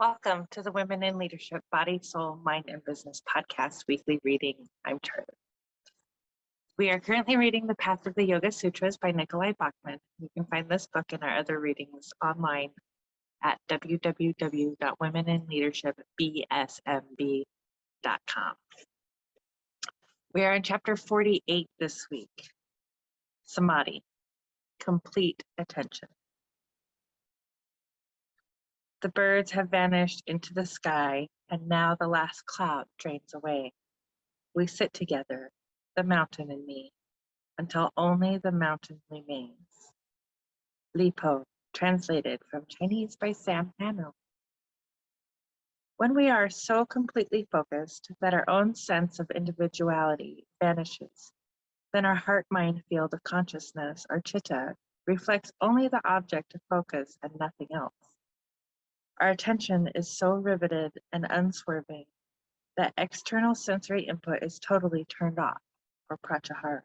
Welcome to the Women in Leadership Body, Soul, Mind, and Business podcast weekly reading. I'm Charlie. We are currently reading The Path of the Yoga Sutras by Nikolai Bachman. You can find this book and our other readings online at www.womeninleadershipbsmb.com. We are in chapter 48 this week. Samadhi, complete attention. The birds have vanished into the sky, and now the last cloud drains away. We sit together, the mountain and me, until only the mountain remains. Lipo, translated from Chinese by Sam Hano. When we are so completely focused that our own sense of individuality vanishes, then our heart-mind field of consciousness, or chitta, reflects only the object of focus and nothing else. Our attention is so riveted and unswerving that external sensory input is totally turned off, or pratyahara.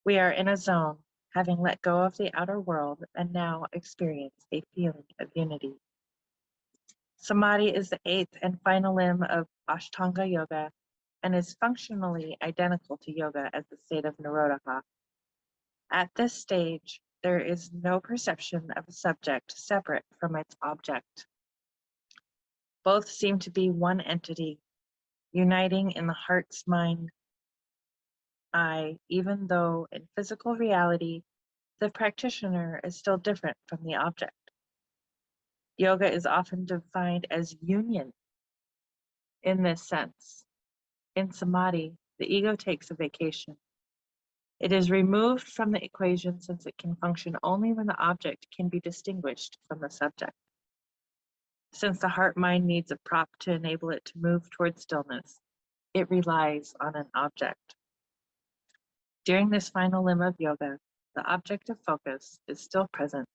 We are in a zone, having let go of the outer world, and now experience a feeling of unity. Samadhi is the eighth and final limb of Ashtanga Yoga and is functionally identical to yoga as the state of Nirodha. At this stage, there is no perception of a subject separate from its object. Both seem to be one entity, uniting in the heart's mind eye, even though in physical reality, the practitioner is still different from the object. Yoga is often defined as union in this sense. In Samadhi, the ego takes a vacation. It is removed from the equation since it can function only when the object can be distinguished from the subject. Since the heart-mind needs a prop to enable it to move towards stillness, it relies on an object. During this final limb of yoga, the object of focus is still present,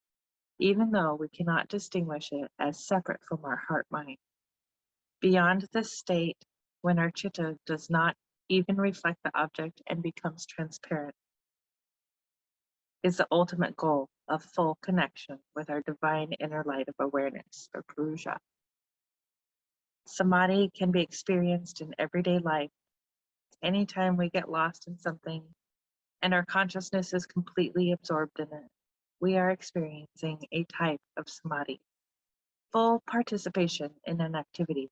even though we cannot distinguish it as separate from our heart-mind. Beyond this state, when our chitta does not even reflect the object and becomes transparent, is the ultimate goal of full connection with our divine inner light of awareness, or Purusha. Samadhi can be experienced in everyday life. Anytime we get lost in something and our consciousness is completely absorbed in it, we are experiencing a type of Samadhi, full participation in an activity.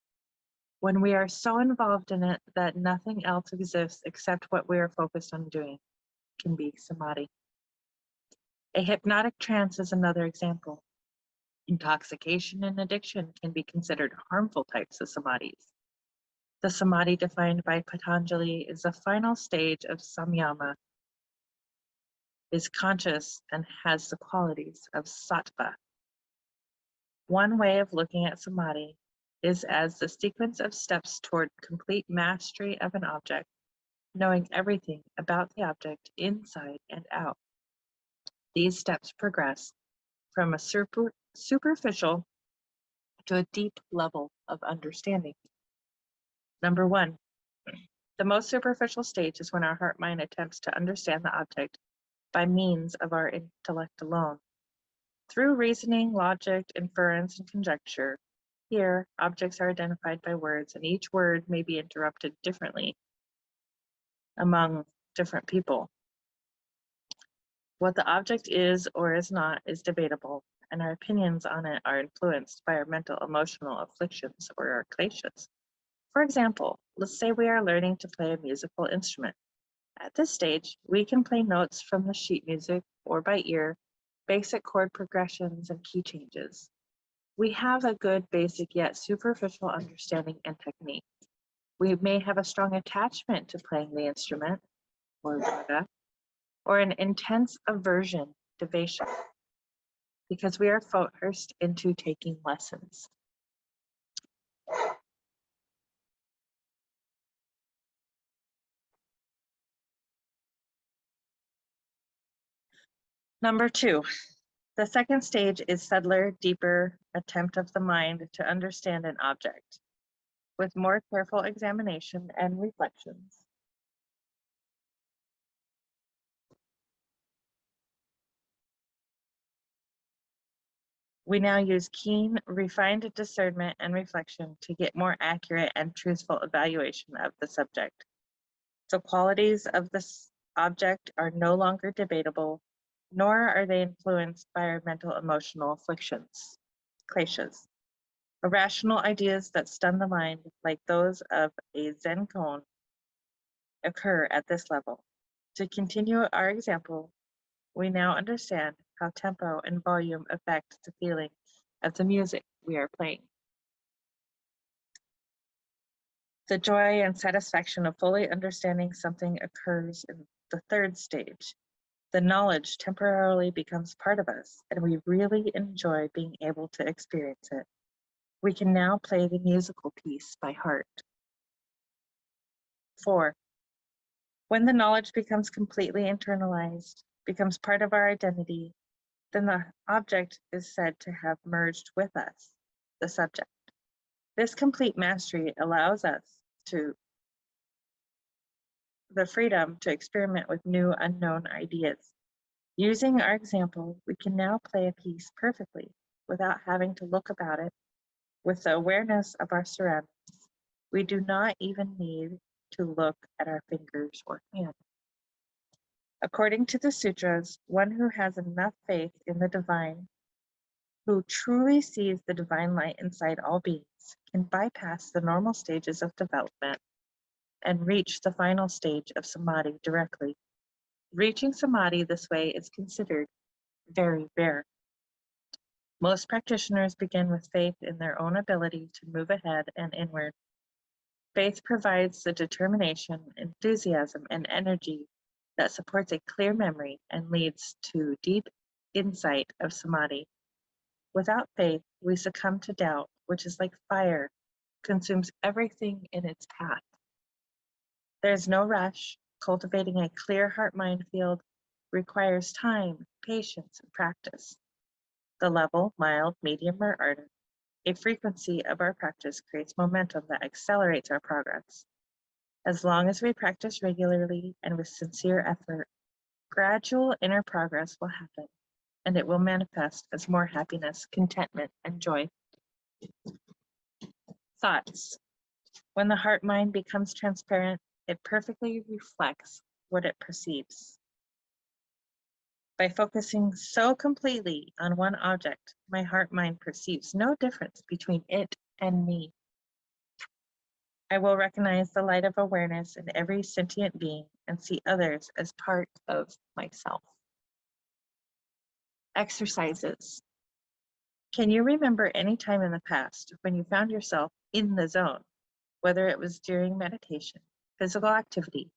When we are so involved in it that nothing else exists except what we are focused on doing, can be Samadhi. A hypnotic trance is another example. Intoxication and addiction can be considered harmful types of Samadhis. The Samadhi defined by Patanjali is the final stage of samyama, is conscious and has the qualities of sattva. One way of looking at Samadhi is as the sequence of steps toward complete mastery of an object, knowing everything about the object inside and out. These steps progress from a superficial to a deep level of understanding. Number one, the most superficial stage is when our heart-mind attempts to understand the object by means of our intellect alone. Through reasoning, logic, inference, and conjecture, here, objects are identified by words, and each word may be interpreted differently among different people. What the object is or is not is debatable, and our opinions on it are influenced by our mental emotional afflictions or our kleshas. For example, let's say we are learning to play a musical instrument. At this stage, we can play notes from the sheet music or by ear, basic chord progressions and key changes. We have a good basic yet superficial understanding and technique. We may have a strong attachment to playing the instrument, or raga, or an intense aversion, devesha, because we are forced into taking lessons. Number two, the second stage is subtler, deeper attempt of the mind to understand an object with more careful examination and reflections. We now use keen, refined discernment and reflection to get more accurate and truthful evaluation of the subject. The qualities of this object are no longer debatable, nor are they influenced by our mental emotional afflictions, kleshas. Irrational ideas that stun the mind, like those of a Zen koan, occur at this level. To continue our example, we now understand how tempo and volume affect the feeling of the music we are playing. The joy and satisfaction of fully understanding something occurs in the third stage. The knowledge temporarily becomes part of us, and we really enjoy being able to experience it. We can now play the musical piece by heart. 4. When the knowledge becomes completely internalized, becomes part of our identity, then the object is said to have merged with us, the subject. This complete mastery allows us the freedom to experiment with new unknown ideas. Using our example, we can now play a piece perfectly without having to look about it. With the awareness of our surroundings, we do not even need to look at our fingers or hands. According to the sutras, one who has enough faith in the divine, who truly sees the divine light inside all beings, can bypass the normal stages of development and reach the final stage of samadhi directly. Reaching samadhi this way is considered very rare. Most practitioners begin with faith in their own ability to move ahead and inward. Faith provides the determination, enthusiasm, and energy that supports a clear memory and leads to deep insight of samadhi. Without faith, we succumb to doubt, which is like fire, consumes everything in its path. There is no rush. Cultivating a clear heart-mind field requires time, patience, and practice. The level, mild, medium, or ardent, a frequency of our practice creates momentum that accelerates our progress. As long as we practice regularly and with sincere effort, gradual inner progress will happen, and it will manifest as more happiness, contentment, and joy. Thoughts. When the heart-mind becomes transparent, it perfectly reflects what it perceives. By focusing so completely on one object, my heart-mind perceives no difference between it and me. I will recognize the light of awareness in every sentient being and see others as part of myself. Exercises. Can you remember any time in the past when you found yourself in the zone, whether it was during meditation, physical activity,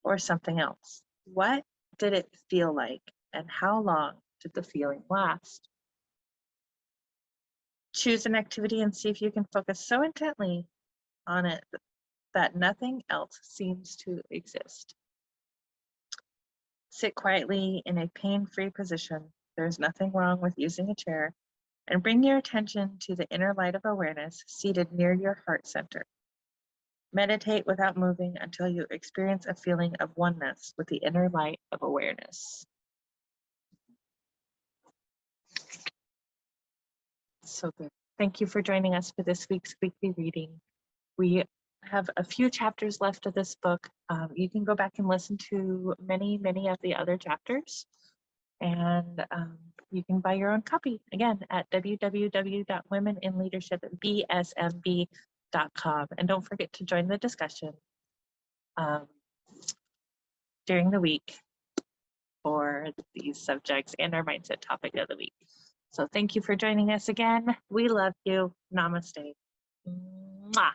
or something else? What did it feel like, and how long did the feeling last? Choose an activity and see if you can focus so intently on it that nothing else seems to exist. Sit quietly in a pain-free position. There's nothing wrong with using a chair, and bring your attention to the inner light of awareness seated near your heart center. Meditate without moving until you experience a feeling of oneness with the inner light of awareness. So good. Thank you for joining us for this week's weekly reading. We have a few chapters left of this book. You can go back and listen to many of the other chapters, and you can buy your own copy again at www.womeninleadershipbsmb.com. And don't forget to join the discussion during the week for these subjects and our mindset topic of the week. So thank you for joining us again. We love you. Namaste. Mwah.